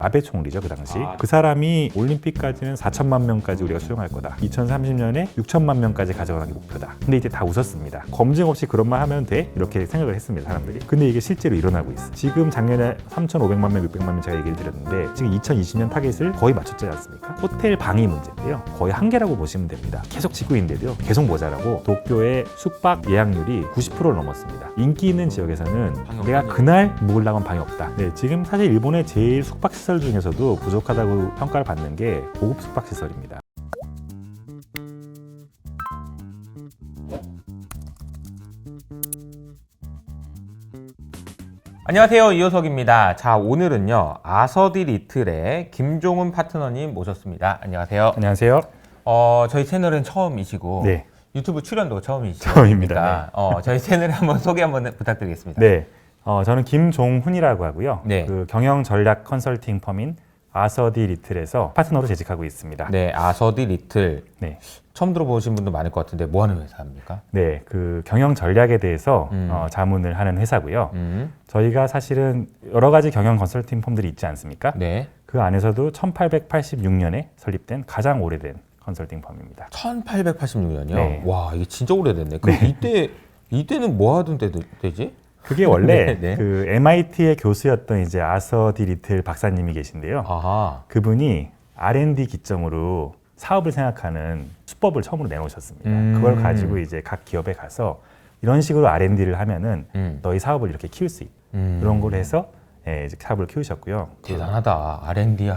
아베 총리죠, 그 당시. 그 사람이 올림픽까지는 4천만 명까지 우리가 수용할 거다. 2030년에 6천만 명까지 가져가는 게 목표다. 근데 이제 다 웃었습니다. 검증 없이 그런 말 하면 돼? 이렇게 생각을 했습니다, 사람들이. 근데 이게 실제로 일어나고 있어. 지금 작년에 3,500만 명, 600만 명 제가 얘기를 드렸는데 지금 2020년 타겟을 거의 맞췄지 않습니까? 호텔 방이 문제인데요. 거의 한계라고 보시면 됩니다. 계속 짓고 있는데도 계속 모자라고 도쿄의 숙박 예약률이 90%를 넘었습니다. 인기 있는 지역에서는 내가 그날 묵으려면 방이 없다. 네, 지금 사실 일본의 제일 숙박시설 중에서도 부족하다고 평가를 받는 게 고급 숙박시설입니다. 안녕하세요, 이효석입니다. 자, 오늘은요 아서디 리틀의 김종훈 파트너님 모셨습니다. 안녕하세요. 안녕하세요. 저희 채널은 처음이시고 네. 유튜브 출연도 처음이시죠? 처음입니다. 저희 채널 한번 소개 한번 부탁드리겠습니다. 네. 저는 김종훈이라고 하고요. 네. 그 경영 전략 컨설팅 펌인 아서디 리틀에서 파트너로 재직하고 있습니다. 네, 아서디 리틀. 네. 처음 들어보신 분도 많을 것 같은데 뭐 하는 회사입니까? 네, 그 경영 전략에 대해서 자문을 하는 회사고요. 저희가 사실은 여러 가지 경영 컨설팅 펌들이 있지 않습니까? 네. 그 안에서도 1886년에 설립된 가장 오래된 컨설팅 펌입니다. 1886년이요? 네. 와, 이게 진짜 오래됐네. 그럼 이때는 뭐 하던 때지? 그게 원래 네, 네. 그 MIT의 교수였던 이제 아서디 리틀 박사님이 계신데요. 아하. 그분이 R&D 기점으로 사업을 생각하는 수법을 처음으로 내놓으셨습니다. 그걸 가지고 이제 각 기업에 가서 이런 식으로 R&D를 하면은 너희 사업을 이렇게 키울 수 있다. 이런 걸 해서 이제 사업을 키우셨고요. 대단하다. R&D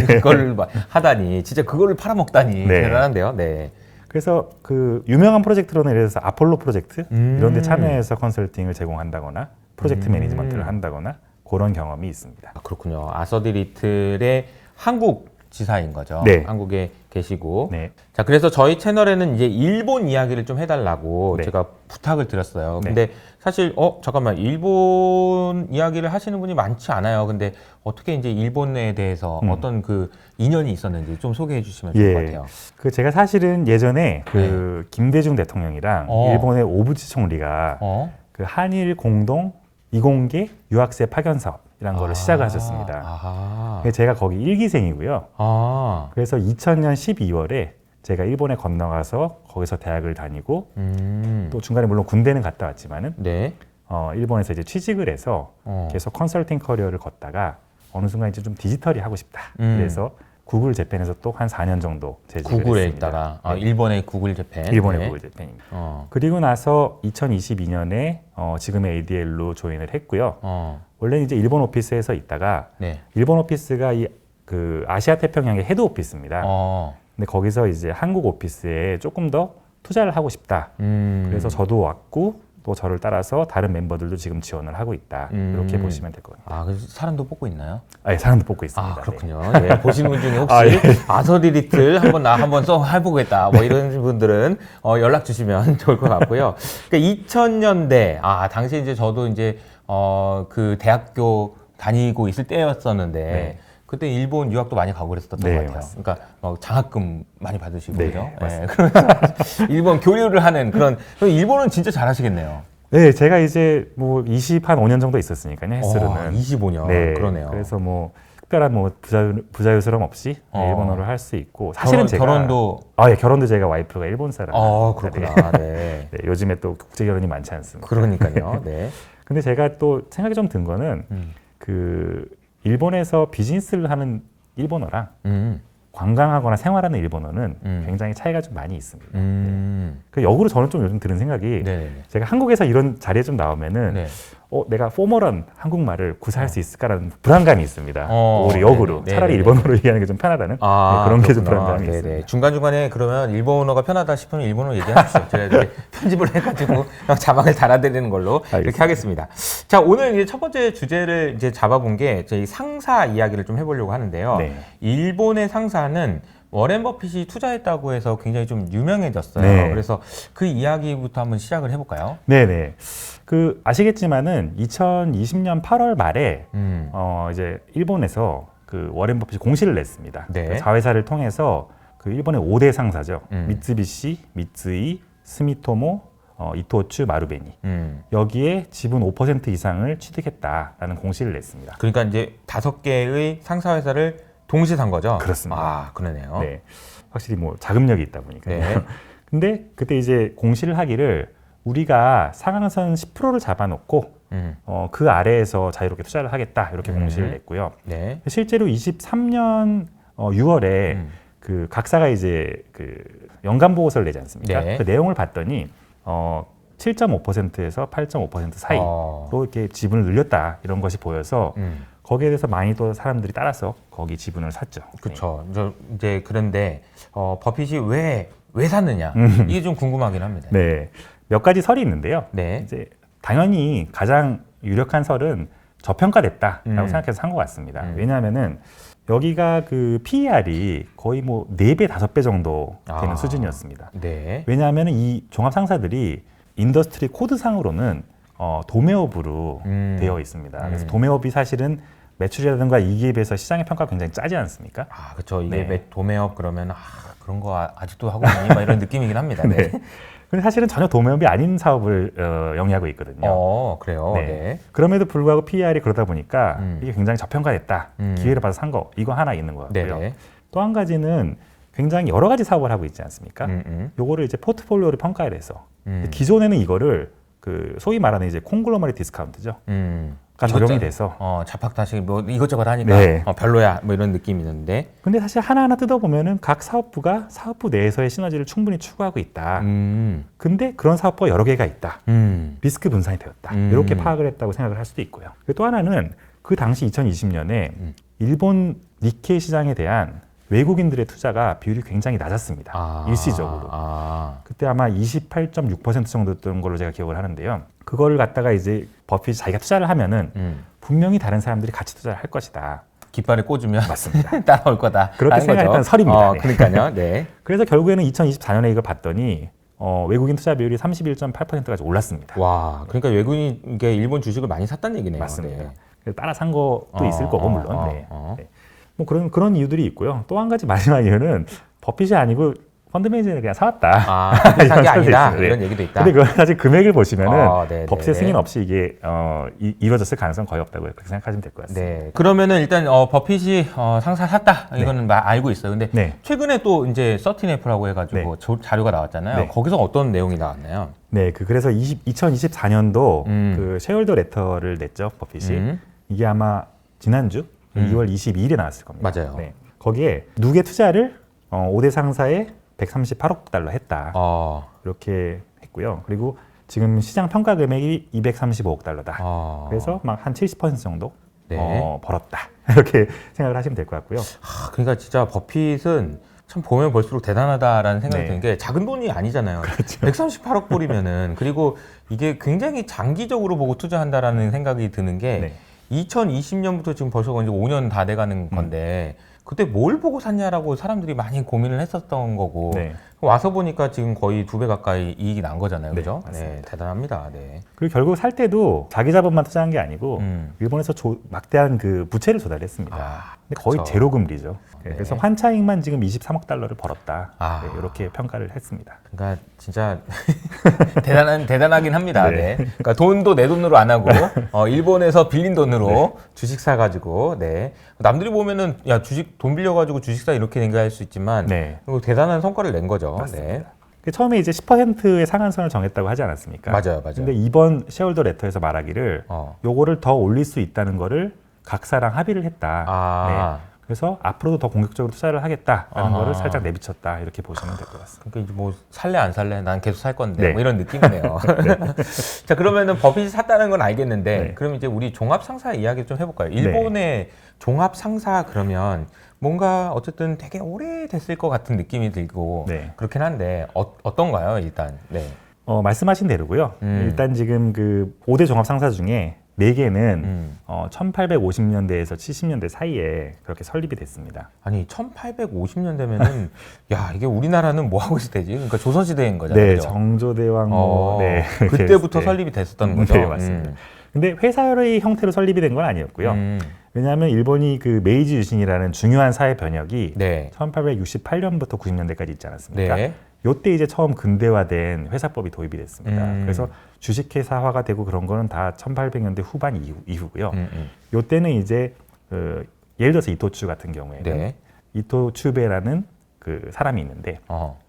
그걸 하다니 진짜 그거를 팔아먹다니 네. 대단한데요. 네. 그래서 그 유명한 프로젝트로는 예를 들어서 아폴로 프로젝트 이런 데 참여해서 컨설팅을 제공한다거나 프로젝트 매니지먼트를 한다거나 그런 경험이 있습니다. 아, 그렇군요. 아서디 리틀의 한국 지사인 거죠. 네. 한국에 계시고. 네. 자, 그래서 저희 채널에는 이제 일본 이야기를 좀 해달라고 네. 제가 부탁을 드렸어요. 네. 근데 사실 잠깐만, 일본 이야기를 하시는 분이 많지 않아요. 근데 어떻게 이제 일본에 대해서 어떤 그 인연이 있었는지 좀 소개해 주시면 좋을 것 같아요. 그 제가 사실은 예전에 그 김대중 대통령이랑 일본의 오부치 총리가 그 한일 공동 이공계 유학생 파견 사업이라는 거를 시작을 하셨습니다. 아하. 제가 거기 1기생이고요. 아. 그래서 2000년 12월에 제가 일본에 건너가서 거기서 대학을 다니고 또 중간에 물론 군대는 갔다 왔지만은 네. 일본에서 이제 취직을 해서 계속 컨설팅 커리어를 걷다가 어느 순간 이제 좀 디지털이 하고 싶다. 그래서 구글 재팬에서 또 한 4년 정도 재직을 구글에 했습니다. 있다가 네. 일본의 구글 재팬. 일본의 네. 구글 재팬입니다. 어. 그리고 나서 2022년에 지금의 ADL로 조인을 했고요. 원래는 이제 일본 오피스에서 있다가 네. 일본 오피스가 그 아시아 태평양의 헤드 오피스입니다. 근데 거기서 이제 한국 오피스에 조금 더 투자를 하고 싶다. 그래서 저도 왔고 또 저를 따라서 다른 멤버들도 지금 지원을 하고 있다. 이렇게 보시면 될 것 같아요. 아, 그래서 사람도 뽑고 있나요? 네, 사람도 뽑고 있습니다. 아, 그렇군요. 네. 예, 보시는 분 중에 혹시 아, 예. 아서디 리틀 한번 써 해보겠다. 뭐 이런 분들은 연락 주시면 좋을 것 같고요. 그러니까 2000년대, 당시 이제 저도 이제 그 대학교 다니고 있을 때였었는데. 네. 그때 일본 유학도 많이 가고 그랬었던 네, 것 같아요. 맞습니다. 그러니까 장학금 많이 받으시고 네, 그죠? 맞습니다. 그러면서 일본 교류를 하는 그런 일본은 진짜 잘하시겠네요. 네, 제가 이제 뭐 25년 정도 있었으니까요, 헬스로는. 25년. 네, 그러네요. 그래서 뭐 특별한 뭐 부자유스럼 없이 일본어를 할 수 있고 사실은 제가 결혼도 예, 결혼도 제가 와이프가 일본 사람. 그렇구나. 네. 네, 요즘에 또 국제 결혼이 많지 않습니다. 그러니까요. 네. 근데 제가 또 생각이 좀 든 거는 그 일본에서 비즈니스를 하는 일본어랑 관광하거나 생활하는 일본어는 굉장히 차이가 좀 많이 있습니다. 그 역으로 저는 좀 요즘 드는 생각이 네네네. 제가 한국에서 이런 자리에 좀 나오면은 네. 내가 포멀한 한국말을 구사할 수 있을까라는 불안감이 있습니다. 오히려 역으로 네네. 차라리 네네. 일본어로 얘기하는 게 좀 편하다는 그런 게 좀 불안감이 네네. 있습니다. 중간중간에 그러면 일본어가 편하다 싶으면 일본어로 얘기하십시오. 제가 이렇게 편집을 해가지고 자막을 달아드리는 걸로 이렇게 알겠습니다. 하겠습니다. 자, 오늘 이제 첫 번째 주제를 이제 잡아본 게 저희 상사 이야기를 좀 해보려고 하는데요. 네. 일본의 상사는 워렌 버핏이 투자했다고 해서 굉장히 좀 유명해졌어요. 네. 그래서 그 이야기부터 한번 시작을 해볼까요? 네네. 그 아시겠지만은 2020년 8월 말에 이제 일본에서 그 워렌 버핏이 공시를 냈습니다. 네. 그 자회사를 통해서 그 일본의 5대 상사죠. 미쓰비시, 미쓰이, 스미토모, 이토츠 마루베니 여기에 지분 5% 이상을 취득했다라는 공시를 냈습니다. 그러니까 이제 5개의 상사 회사를 동시에 산 거죠? 그렇습니다. 아, 그러네요. 네, 확실히 뭐 자금력이 있다 보니까요. 네. 근데 그때 이제 공시를 하기를 우리가 상한선 10%를 잡아놓고 그 아래에서 자유롭게 투자를 하겠다 이렇게 공시를 냈고요. 네. 실제로 23년 6월에 그 각사가 이제 그 연간 보고서를 내지 않습니까? 네. 그 내용을 봤더니 7.5%에서 8.5% 사이로 이렇게 지분을 늘렸다 이런 것이 보여서 거기에 대해서 많이 또 사람들이 따라서 거기 지분을 샀죠. 그렇죠. 이제 그런데 버핏이 왜 샀느냐 이게 좀 궁금하긴 합니다. 네, 몇 가지 설이 있는데요. 네. 이제 당연히 가장 유력한 설은 저평가됐다라고 생각해서 산 것 같습니다. 왜냐하면은 여기가 그 PER이 거의 뭐 4배, 5배 정도 되는 수준이었습니다. 네. 왜냐하면 이 종합 상사들이 인더스트리 코드상으로는 도매업으로 되어 있습니다. 그래서 도매업이 사실은 매출이라든가 이익에 비해서 시장의 평가가 굉장히 짜지 않습니까? 아, 그렇죠. 이게 네. 도매업 그러면 그런 거 아직도 하고 있니? 막 이런 느낌이긴 합니다. 네. 근데 사실은 전혀 도매업이 아닌 사업을 영위하고 있거든요. 그래요. 네. 네. 그럼에도 불구하고 PER이 그러다 보니까 이게 굉장히 저평가됐다. 기회를 봐서 산 거. 이거 하나 있는 것 같고요. 네. 또 한 가지는 굉장히 여러 가지 사업을 하고 있지 않습니까? 요거를 이제 포트폴리오를 평가를 해서 기존에는 이거를 그 소위 말하는 이제 콩글로머리 디스카운트죠. 가 적용이 돼서 자팍다시 뭐 이것저것 하니까 네. 별로야 뭐 이런 느낌이 있는데 근데 사실 하나하나 뜯어보면은 각 사업부가 사업부 내에서의 시너지를 충분히 추구하고 있다. 근데 그런 사업부가 여러 개가 있다. 리스크 분산이 되었다. 이렇게 파악을 했다고 생각을 할 수도 있고요. 그리고 또 하나는 그 당시 2020년에 일본 니케이 시장에 대한 외국인들의 투자가 비율이 굉장히 낮았습니다. 일시적으로. 그때 아마 28.6% 정도였던 걸로 제가 기억을 하는데요. 그거를 갖다가 이제 버핏이 자기가 투자를 하면은 분명히 다른 사람들이 같이 투자를 할 것이다. 깃발을 꽂으면 맞습니다. 따라올 거다. 그렇게 생각했던 설입니다. 네. 그러니까요. 네. 그래서 결국에는 2024년에 이걸 봤더니 외국인 투자 비율이 31.8%까지 올랐습니다. 와, 그러니까 외국인이 이게 일본 주식을 많이 샀다는 얘기네요. 맞습니다. 네. 그래서 따라 산 것도 있을 거고 물론. 네. 뭐 그런 이유들이 있고요. 또 한 가지 마지막 이유는 버핏이 아니고 펀드 매니저는 그냥 사왔다. 산 게 아니다. 네. 이런 얘기도 있다. 근데 그 사실 금액을 보시면은 네, 법세 네. 승인 없이 이게 이루어졌을 가능성 거의 없다고 그렇게 생각하시면 될 것 같습니다. 네. 그러면은 일단 버핏이 상사 샀다. 이거는 알고 있어요. 근데 네. 최근에 또 이제 서틴애플하고 해가지고 자료가 나왔잖아요. 네. 거기서 어떤 내용이 나왔나요? 네, 그래서 2024년도 그 쉐어홀더 레터를 냈죠, 버핏이. 이게 아마 지난주 2월 22일에 나왔을 겁니다. 맞아요. 네. 거기에 누계 투자를 5대 상사에 138억 달러 했다. 이렇게 했고요. 그리고 지금 시장 평가 금액이 235억 달러다. 그래서 막 한 70% 정도 네. 벌었다. 이렇게 생각을 하시면 될 것 같고요. 그러니까 진짜 버핏은 참 보면 볼수록 대단하다라는 생각이 네. 드는 게 작은 돈이 아니잖아요. 그렇죠. 138억 불이면은 그리고 이게 굉장히 장기적으로 보고 투자한다라는 생각이 드는 게 네. 2020년부터 지금 벌써 이제 5년 다 돼가는 건데 그때 뭘 보고 샀냐라고 사람들이 많이 고민을 했었던 거고 네. 와서 보니까 지금 거의 2배 가까이 이익이 난 거잖아요. 네, 그죠? 맞습니다. 네, 대단합니다. 네. 그리고 결국 살 때도 자기 자본만 투자한 게 아니고 일본에서 막대한 그 부채를 조달했습니다. 근데 거의 그쵸. 제로 금리죠. 네, 네. 그래서 환차익만 지금 23억 달러를 벌었다. 아. 네, 이렇게 평가를 했습니다. 그러니까 진짜 대단하긴 합니다. 네. 네. 그러니까 돈도 내 돈으로 안 하고 일본에서 빌린 돈으로 주식 사가지고 네. 남들이 보면은 야 주식 돈 빌려가지고 주식 사 이렇게 생각할 수 있지만 네. 대단한 성과를 낸 거죠. 맞습니다. 네. 처음에 이제 10%의 상한선을 정했다고 하지 않았습니까? 맞아요. 근데 이번 쉐어홀더 레터에서 말하기를 요거를 더 올릴 수 있다는 거를 각사랑 합의를 했다. 네. 그래서 앞으로도 더 공격적으로 투자를 하겠다라는 거를 살짝 내비쳤다. 이렇게 보시면 될 것 같습니다. 그러니까 이제 뭐 살래 안 살래 난 계속 살 건데 네. 뭐 이런 느낌이네요. 자 그러면은 버핏이 샀다는 건 알겠는데 네. 그럼 이제 우리 종합 상사 이야기 좀 해볼까요? 일본의 종합 상사 그러면 뭔가 어쨌든 되게 오래됐을 것 같은 느낌이 들고 네. 그렇긴 한데 어떤가요 일단? 네. 말씀하신 대로고요. 일단 지금 그 5대 종합 상사 중에 4개는 1850년대에서 70년대 사이에 그렇게 설립이 됐습니다. 아니 1850년대면은 야 이게 우리나라는 뭐 하고 있을 때지? 그러니까 조선시대인 거잖아요. 네, 그죠? 정조대왕 네, 그때부터 네. 설립이 됐었던 거죠. 네, 맞습니다. 근데 회사의 형태로 설립이 된 건 아니었고요. 왜냐하면 일본이 그 메이지 유신이라는 중요한 사회 변혁이 네. 1868년부터 90년대까지 있지 않았습니까? 네. 요때 이제 처음 근대화된 회사법이 도입이 됐습니다. 그래서 주식회사화가 되고 그런 거는 다 1800년대 후반 이후고요. 요때는 이제 예를 들어서 이토츠 같은 경우에는 네. 이토추베라는 그 사람이 있는데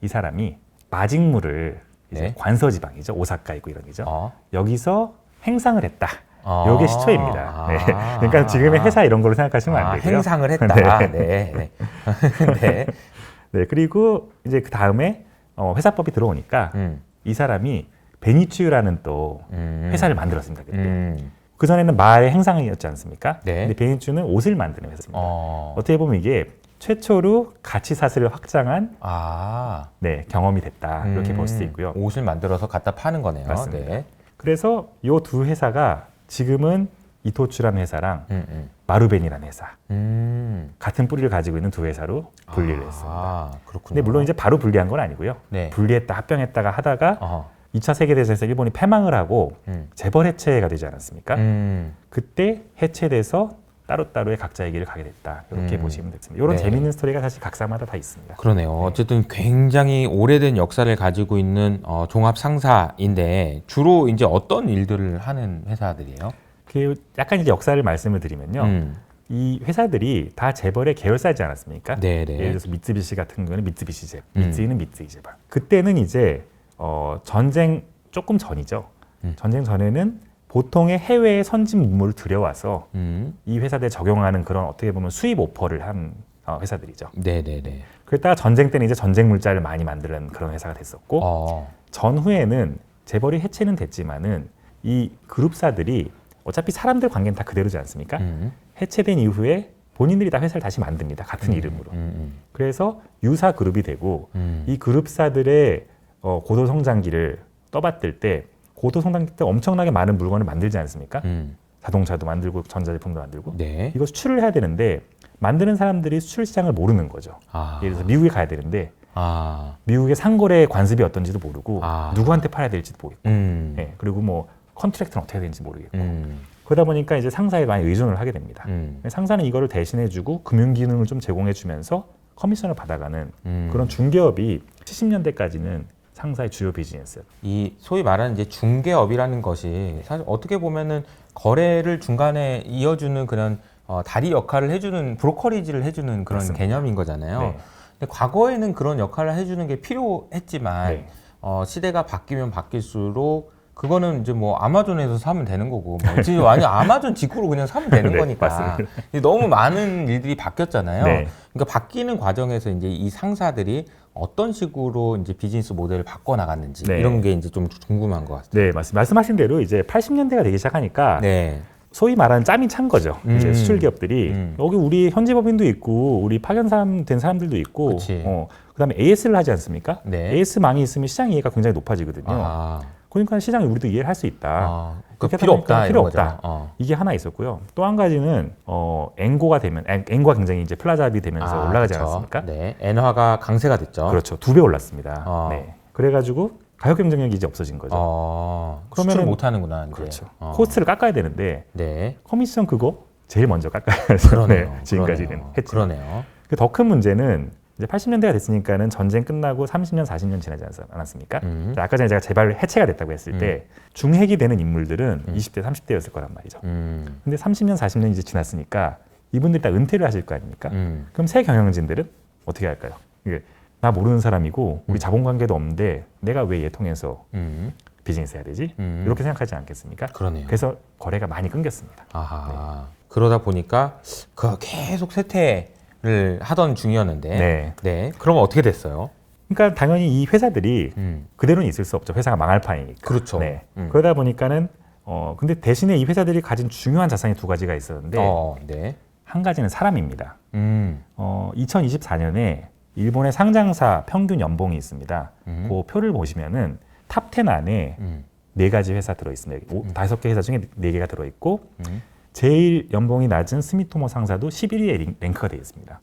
이 사람이 마직물을 이제 네. 관서지방이죠. 오사카 있고 이런 데죠. 여기서 행상을 했다. 아. 요게 시초입니다. 네. 그러니까 지금의 회사 이런 걸로 생각하시면 안 되고요. 행상을 했다. 네. 네. 네. 네, 그리고 이제 그 다음에 회사법이 들어오니까 이 사람이 베니치유라는 또 회사를 만들었습니다. 그때. 그 전에는 말의 행상이었지 않습니까? 네. 근데 베니치유는 옷을 만드는 회사입니다. 어떻게 보면 이게 최초로 가치 사슬을 확장한 네, 경험이 됐다. 이렇게 볼 수도 있고요. 옷을 만들어서 갖다 파는 거네요. 맞습니다. 네. 그래서 이 두 회사가 지금은 이토츠라는 회사랑 마루벤이라는 회사 같은 뿌리를 가지고 있는 두 회사로 분리를 했습니다. 그렇군요. 근데 물론 이제 바로 분리한 건 아니고요. 네. 분리했다 합병했다가 하다가 2차 세계대전에서 일본이 패망을 하고 재벌 해체가 되지 않았습니까? 그때 해체돼서 따로따로의 각자의 길을 가게 됐다. 이렇게 보시면 됐습니다. 이런 네. 재미있는 스토리가 사실 각사마다 다 있습니다. 그러네요. 어쨌든 굉장히 오래된 역사를 가지고 있는 종합 상사인데 주로 이제 어떤 일들을 하는 회사들이에요? 그 약간 이제 역사를 말씀을 드리면요. 이 회사들이 다 재벌의 계열사지 않았습니까? 네네. 예를 들어서 미쓰비시 같은 경우는 미쓰비시 재벌, 미쓰이는 미쓰이 재벌. 그때는 이제 전쟁 조금 전이죠. 전쟁 전에는 보통의 해외의 선진 문물을 들여와서 이 회사들에 적용하는 그런 어떻게 보면 수입 오퍼를 한 회사들이죠. 네네네. 그랬다가 전쟁 때는 이제 전쟁 물자를 많이 만드는 그런 회사가 됐었고 전후에는 재벌이 해체는 됐지만은 이 그룹사들이 어차피 사람들 관계는 다 그대로지 않습니까? 해체된 이후에 본인들이 다 회사를 다시 만듭니다. 같은 이름으로. 그래서 유사 그룹이 되고 이 그룹사들의 고도 성장기를 떠받들 때 고도 성장기 때 엄청나게 많은 물건을 만들지 않습니까? 자동차도 만들고 전자제품도 만들고 네. 이거 수출을 해야 되는데 만드는 사람들이 수출 시장을 모르는 거죠. 예를 들어서 미국에 가야 되는데 미국의 상거래 관습이 어떤지도 모르고 누구한테 팔아야 될지도 모르고 네, 그리고 뭐 컨트랙트는 어떻게 해야 되는지 모르겠고 그러다 보니까 이제 상사에 많이 의존을 하게 됩니다. 상사는 이거를 대신해주고 금융 기능을 좀 제공해주면서 커미션을 받아가는 그런 중개업이 70년대까지는 상사의 주요 비즈니스예요. 이 소위 말하는 이제 중개업이라는 것이 사실 어떻게 보면은 거래를 중간에 이어주는 그런 다리 역할을 해주는 브로커리지를 해주는 그런 맞습니다. 개념인 거잖아요. 네. 근데 과거에는 그런 역할을 해주는 게 필요했지만 네. 시대가 바뀌면 바뀔수록 그거는 이제 뭐 아마존에서 사면 되는 거고 뭐 지금 완전 아마존 직구로 그냥 사면 되는 네, 거니까 맞습니다. 너무 많은 일들이 바뀌었잖아요. 네. 그러니까 바뀌는 과정에서 이제 이 상사들이 어떤 식으로 이제 비즈니스 모델을 바꿔 나갔는지 네. 이런 게 이제 좀 궁금한 것 같습니다. 네, 맞습니다. 말씀하신 대로 이제 80년대가 되기 시작하니까 네. 소위 말하는 짬이 찬 거죠. 이제 수출 기업들이 여기 우리 현지 법인도 있고 우리 파견 된 사람들도 있고 그치. 그다음에 AS를 하지 않습니까? 네. AS망이 있으면 시장 이해가 굉장히 높아지거든요. 아, 그러니까 시장이 우리도 이해를 할 수 있다. 그 그렇게 필요 하다 보니까 없다. 필요 이런 거죠. 없다. 이게 하나 있었고요. 또 한 가지는 엔고가 되면 엔고가 굉장히 이제 플라자비 되면서 올라가지 그쵸. 않았습니까? 네. 엔화가 강세가 됐죠. 그렇죠. 2배 올랐습니다. 네. 그래가지고 가격 경쟁력이 이제 없어진 거죠. 수출 그러면은- 못 하는구나. 이제. 그렇죠. 코스트를 깎아야 되는데 네. 커미션 그거 제일 먼저 깎아야 해서 그러네요. 네, 지금까지는 그러네요. 했죠. 그러네요. 더 큰 문제는 이제 80년대가 됐으니까는 전쟁 끝나고 30년, 40년 지나지 않았습니까? 아까 전에 제가 재벌 해체가 됐다고 했을 때 중핵이 되는 인물들은 20대, 30대였을 거란 말이죠. 근데 30년, 40년이 이제 지났으니까 이분들이 다 은퇴를 하실 거 아닙니까? 그럼 새 경영진들은 어떻게 할까요? 이게 나 모르는 사람이고 우리 자본 관계도 없는데 내가 왜 얘 통해서 비즈니스 해야 되지? 이렇게 생각하지 않겠습니까? 그러네요. 그래서 거래가 많이 끊겼습니다. 아하. 그러다 보니까 그 계속 쇠퇴를 하던 중이었는데. 네. 네. 그럼 어떻게 됐어요? 그러니까 당연히 이 회사들이 그대로는 있을 수 없죠. 회사가 망할 판이니까. 그렇죠. 네. 그러다 보니까는 근데 대신에 이 회사들이 가진 중요한 자산이 두 가지가 있었는데 네. 한 가지는 사람입니다. 2024년에 일본의 상장사 평균 연봉이 있습니다. 그 표를 보시면은 탑 10 안에 네 가지 회사 들어 있습니다. 5개 회사 중에 4개가 들어 있고 제일 연봉이 낮은 스미토모 상사도 11위에 랭크가 되어 있습니다.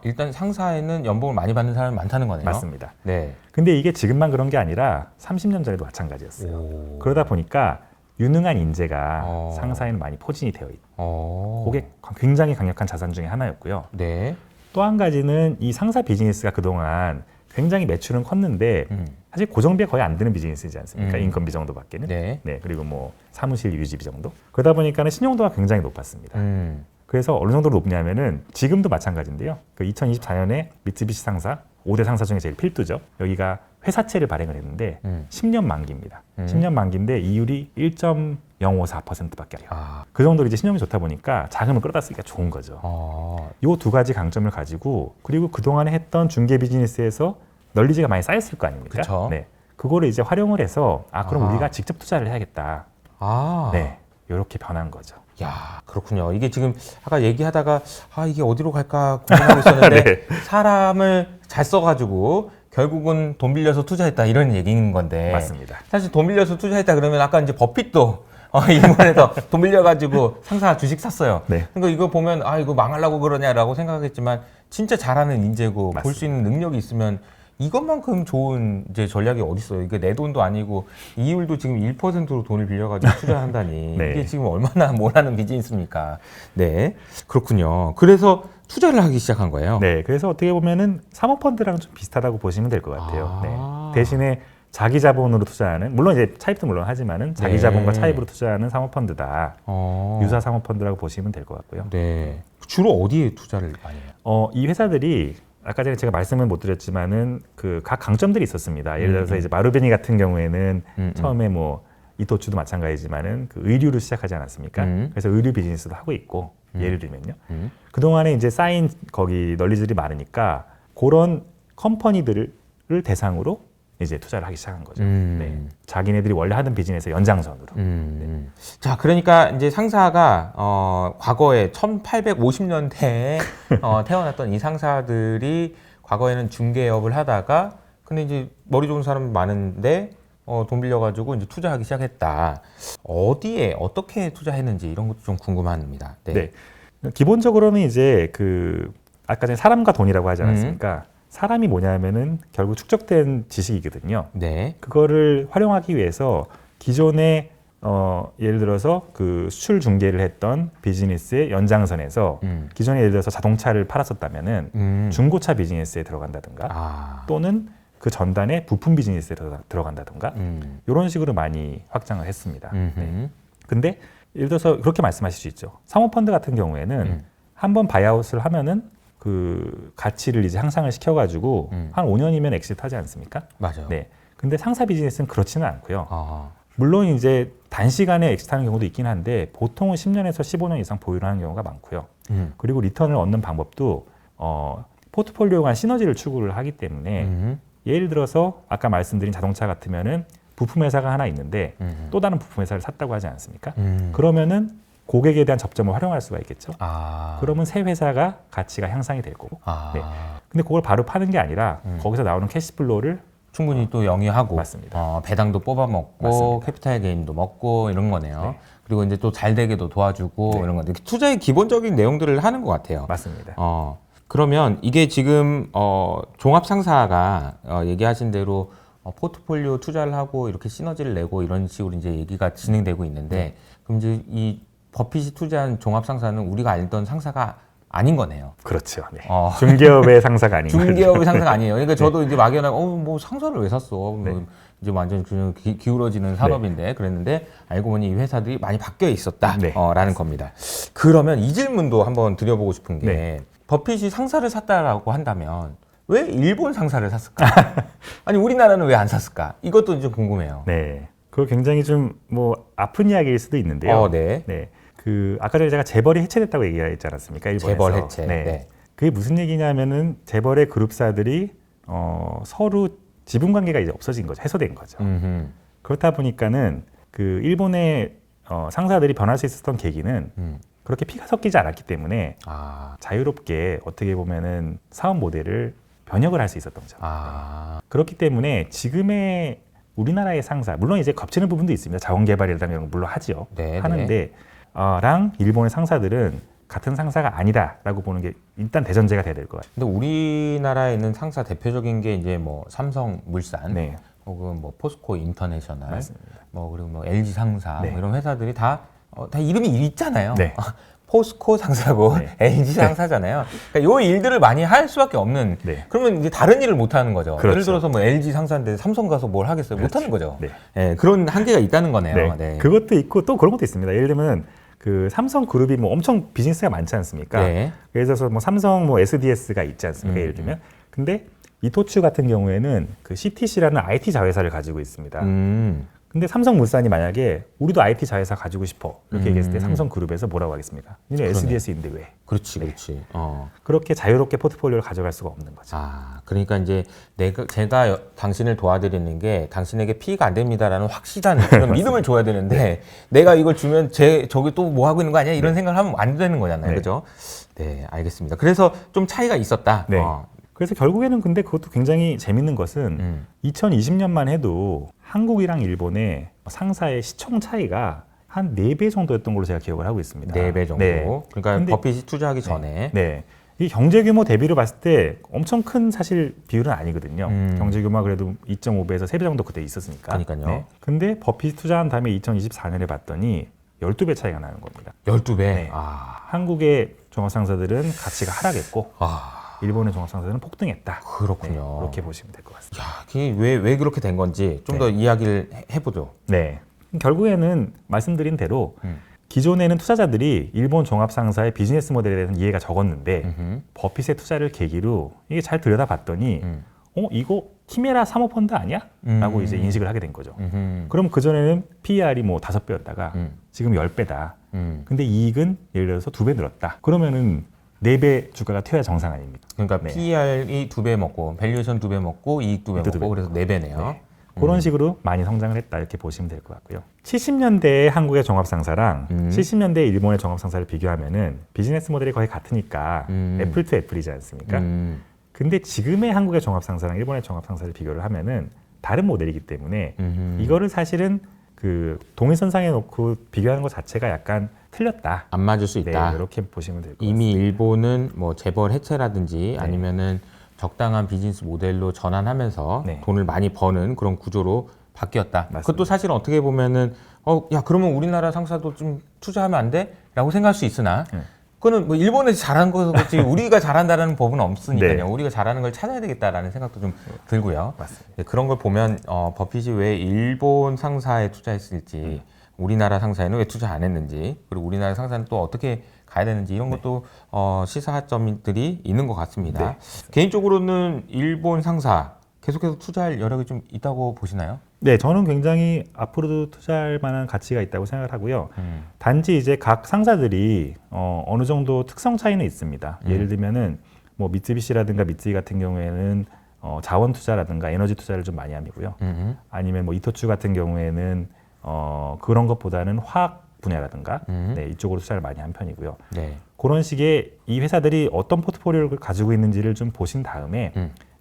일단 상사에는 연봉을 많이 받는 사람이 많다는 거네요. 맞습니다. 네. 근데 이게 지금만 그런 게 아니라 30년 전에도 마찬가지였어요. 그러다 보니까 유능한 인재가 상사에는 많이 포진이 되어 있고 그게 굉장히 강력한 자산 중에 하나였고요. 네. 또 한 가지는 이 상사 비즈니스가 그동안 굉장히 매출은 컸는데 사실 고정비가 거의 안 드는 비즈니스이지 않습니까? 인건비 정도밖에는. 네. 네, 그리고 뭐 사무실 유지비 정도. 그러다 보니까는 신용도가 굉장히 높았습니다. 그래서 어느 정도로 높냐면은 지금도 마찬가지인데요. 그 2024년에 미쓰비시 상사 5대 상사 중에 제일 필두죠. 여기가 회사채를 발행을 했는데 10년 만기입니다. 10년 만기인데 이율이 1.054%밖에 안 돼요. 그 정도로 이제 신용이 좋다 보니까 자금을 끌어다 쓰기가 좋은 거죠. 이 두 가지 강점을 가지고 그리고 그동안에 했던 중개 비즈니스에서 널리지가 많이 쌓였을 거 아닙니까? 그쵸. 네. 그거를 이제 활용을 해서 그럼 우리가 직접 투자를 해야겠다. 네. 이렇게 변한 거죠. 야, 그렇군요. 이게 지금 아까 얘기하다가 이게 어디로 갈까 고민하고 있었는데 네. 사람을 잘 써가지고 결국은 돈 빌려서 투자했다 이런 얘기인 건데 맞습니다. 사실 돈 빌려서 투자했다 그러면 아까 이제 버핏도 일본에서 돈 빌려가지고 상사 주식 샀어요. 네. 그러니까 이거 보면 이거 망하려고 그러냐라고 생각하겠지만 진짜 잘하는 인재고 볼 수 있는 능력이 있으면 이것만큼 좋은 이제 전략이 어디 있어요? 이게 내 돈도 아니고 이율도 지금 1%로 돈을 빌려가지고 투자한다니 네. 이게 지금 얼마나 못하는 비즈니스입니까? 네, 그렇군요. 그래서 투자를 하기 시작한 거예요. 네, 그래서 어떻게 보면은 사모펀드랑 좀 비슷하다고 보시면 될 것 같아요. 네. 대신에 자기 자본으로 투자하는, 물론 이제 차입도 물론 하지만은 자기 네. 자본과 차입으로 투자하는 사모펀드다. 유사 사모펀드라고 보시면 될 것 같고요. 네, 주로 어디에 투자를 많이 해요? 이 회사들이 아까 전에 제가 말씀을 못 드렸지만은 그 각 강점들이 있었습니다. 예를 들어서 이제 마루베니 같은 경우에는 처음에 뭐 이토츠도 마찬가지지만은 그 의류를 시작하지 않았습니까? 그래서 의류 비즈니스도 하고 있고 예를 들면요. 그 동안에 이제 쌓인 거기 널리들이 많으니까 그런 컴퍼니들을 대상으로 이제 투자를 하기 시작한 거죠. 네. 자기네들이 원래 하던 비즈니스의 연장선으로. 네. 자, 그러니까 이제 상사가 과거에 1850년대에 태어났던 이 상사들이 과거에는 중개업을 하다가 근데 이제 머리 좋은 사람 많은데 돈 빌려가지고 이제 투자하기 시작했다. 어디에 어떻게 투자했는지 이런 것도 좀 궁금합니다. 네. 네. 기본적으로는 이제 그 아까 전에 사람과 돈이라고 하지 않았습니까? 사람이 뭐냐면은 결국 축적된 지식이거든요. 네. 그거를 활용하기 위해서 기존에 예를 들어서 그 수출 중개를 했던 비즈니스의 연장선에서 기존에 예를 들어서 자동차를 팔았었다면은 중고차 비즈니스에 들어간다든가 또는 그 전단에 부품 비즈니스에 들어간다든가 이런 식으로 많이 확장을 했습니다. 네. 근데 예를 들어서 그렇게 말씀하실 수 있죠. 사모펀드 같은 경우에는 한번 바이아웃을 하면은 그 가치를 이제 향상을 시켜가지고 한 5년이면 엑시트 하지 않습니까? 맞아요. 네. 근데 상사 비즈니스는 그렇지는 않고요. 물론 이제 단시간에 엑시트하는 경우도 있긴 한데 보통은 10년에서 15년 이상 보유를 하는 경우가 많고요. 그리고 리턴을 얻는 방법도 포트폴리오 간 시너지를 추구를 하기 때문에 예를 들어서 아까 말씀드린 자동차 같으면은 부품 회사가 하나 있는데 또 다른 부품 회사를 샀다고 하지 않습니까? 그러면은 고객에 대한 접점을 활용할 수가 있겠죠. 그러면 새 회사가 가치가 향상이 될 거고. 네. 근데 그걸 바로 파는 게 아니라 거기서 나오는 캐시플로우를 충분히 또 영위하고 맞습니다. 배당도 뽑아먹고 맞습니다. 캐피탈 게인도 먹고 이런 거네요. 네. 그리고 이제 또 잘 되게도 도와주고 네. 이런 건데 투자의 기본적인 내용들을 하는 것 같아요. 맞습니다. 그러면 이게 지금 종합 상사가 얘기하신 대로 포트폴리오 투자를 하고 이렇게 시너지를 내고 이런 식으로 이제 얘기가 진행되고 있는데 그럼 이제 이 버핏이 투자한 종합 상사는 우리가 알던 상사가 아닌 거네요. 그렇죠. 네. 중개업의 상사가 아닌 거죠. 중개업의 상사가 아니에요. 그러니까 저도 이제 막연하게 뭐 상사를 왜 샀어? 네. 뭐 이제 완전 그냥 기울어지는 산업인데 그랬는데 알고 보니 이 회사들이 많이 바뀌어 있었다. 네. 라는 겁니다. 그러면 이 질문도 한번 드려보고 싶은 게 네. 버핏이 상사를 샀다라고 한다면 왜 일본 상사를 샀을까? 아니 우리나라는 왜 안 샀을까? 이것도 좀 궁금해요. 네. 그거 굉장히 좀 뭐 아픈 이야기일 수도 있는데요. 네. 네. 그 아까 전에 제가 재벌이 해체됐다고 얘기했지 않았습니까? 일본에서. 재벌 해체. 네. 네. 그게 무슨 얘기냐면은 재벌의 그룹사들이 서로 지분 관계가 이제 없어진 거죠. 해소된 거죠. 그렇다 보니까는 그 일본의 상사들이 변할 수 있었던 계기는 그렇게 피가 섞이지 않았기 때문에 자유롭게 어떻게 보면은 사업 모델을 변혁을 할 수 있었던 거죠. 그렇기 때문에 지금의 우리나라의 상사, 물론 이제 겹치는 부분도 있습니다. 자원개발이라든가 이런 거 물론 하죠. 네, 하는데 랑 일본의 상사들은 같은 상사가 아니다라고 보는 게 일단 대전제가 돼야 될 것 같아요. 근데 우리나라에 있는 상사 대표적인 게 이제 뭐 삼성물산, 네. 혹은 뭐 포스코 인터내셔널, 맞습니다. 뭐 그리고 뭐 LG 상사 네. 뭐 이런 회사들이 다 이름이 있잖아요. 네. 포스코 상사고 네. LG 상사잖아요. 그러니까 요 일들을 많이 할 수밖에 없는. 네. 그러면 이제 다른 일을 못 하는 거죠. 그렇죠. 예를 들어서 뭐 LG 상사인데 삼성 가서 뭘 하겠어요? 못 하는 거죠. 네. 예, 그런 한계가 있다는 거네요. 네. 네. 그것도 있고 또 그런 것도 있습니다. 예를 들면 그 삼성그룹이 뭐 엄청 비즈니스가 많지 않습니까? 네. 예를 들어서 뭐 삼성 뭐 SDS가 있지 않습니까? 예를 들면. 근데 이토츠 같은 경우에는 그 CTC라는 IT 자회사를 가지고 있습니다. 근데 삼성물산이 만약에 우리도 IT 자회사 가지고 싶어 이렇게 얘기했을 때 삼성그룹에서 뭐라고 하겠습니까? 니네 SDS인데 왜? 그렇지, 네. 그렇지. 그렇게 자유롭게 포트폴리오를 가져갈 수가 없는 거죠. 아, 그러니까 이제 제가 당신을 도와드리는 게 당신에게 피해가 안 됩니다라는 확실한 그런 믿음을 줘야 되는데 내가 이걸 주면 저기 또 뭐 하고 있는 거 아니야? 이런 생각을 하면 안 되는 거잖아요. 네. 그죠? 네, 알겠습니다. 그래서 좀 차이가 있었다. 네. 그래서 결국에는 근데 그것도 굉장히 재밌는 것은 2020년만 해도 한국이랑 일본의 상사의 시총 차이가 한 4배 정도였던 걸로 제가 기억을 하고 있습니다. 4배 정도. 네. 그러니까 근데- 버핏이 투자하기 전에. 네. 이 경제 규모 대비로 봤을 때 엄청 큰 사실 비율은 아니거든요. 경제 규모가 그래도 2.5배에서 3배 정도 그때 있었으니까. 그러니까요. 근데 버핏 투자한 다음에 2024년에 봤더니 12배 차이가 나는 겁니다. 12배. 네. 아. 한국의 종합상사들은 가치가 하락했고 아. 일본의 종합상사들은 폭등했다. 그렇군요. 그렇게 보시면 될 것 같습니다. 야, 그게 왜 그렇게 된 건지 좀 더 이야기를 해보죠. 네. 결국에는 말씀드린 대로 기존에는 투자자들이 일본 종합상사의 비즈니스 모델에 대해서 이해가 적었는데 버핏의 투자를 계기로 이게 잘 들여다봤더니 이거 키메라 사모펀드 아니야? 라고 이제 인식을 하게 된 거죠. 그럼 그전에는 PER이 뭐 5배였다가 지금 10배다. 근데 이익은 예를 들어서 2배 늘었다. 그러면은 4배 주가가 튀어야 정상 아닙니까? 그러니까 네. PER이 2배 먹고 밸류에이션 2배 먹고 이익 2배 이익도 먹고 그래서 4배네요. 네. 그런 식으로 많이 성장을 했다 이렇게 보시면 될 것 같고요. 70년대의 한국의 종합상사랑 70년대 일본의 종합상사를 비교하면은 비즈니스 모델이 거의 같으니까 애플 투 애플이지 않습니까? 근데 지금의 한국의 종합상사랑 일본의 종합상사를 비교를 하면은 다른 모델이기 때문에 이거를 사실은 그 동일선상에 놓고 비교하는 것 자체가 약간 틀렸다. 안 맞을 수 있다. 네, 이렇게 보시면 될 것 같습니다. 이미 일본은 뭐 재벌 해체라든지 네. 아니면은 적당한 비즈니스 모델로 전환하면서 네. 돈을 많이 버는 그런 구조로 바뀌었다. 맞습니다. 그것도 사실은 어떻게 보면은 야 그러면 우리나라 상사도 좀 투자하면 안 돼? 라고 생각할 수 있으나 네. 그거는 뭐 일본에서 잘한 거지 우리가 잘한다는 법은 없으니까요. 네. 우리가 잘하는 걸 찾아야 되겠다라는 생각도 좀 들고요. 맞습니다. 네, 그런 걸 보면 버핏이 왜 일본 상사에 투자했을지 우리나라 상사에는 왜 투자 안 했는지 그리고 우리나라 상사는 또 어떻게 가야 되는지 이런 것도 시사점들이 있는 것 같습니다. 개인적으로는 일본 상사 계속해서 투자할 여력이 좀 있다고 보시나요? 네, 저는 굉장히 앞으로도 투자할 만한 가치가 있다고 생각을 하고요. 단지 이제 각 상사들이 어느 정도 특성 차이는 있습니다. 예를 들면은 뭐 미쓰비시라든가 미쓰이 같은 경우에는 자원 투자라든가 에너지 투자를 좀 많이 하고요. 아니면 뭐 이토츠 같은 경우에는 그런 것보다는 화학 분야라든가 네, 이쪽으로 투자를 많이 한 편이고요. 네. 그런 식의 이 회사들이 어떤 포트폴리오를 가지고 있는지를 좀 보신 다음에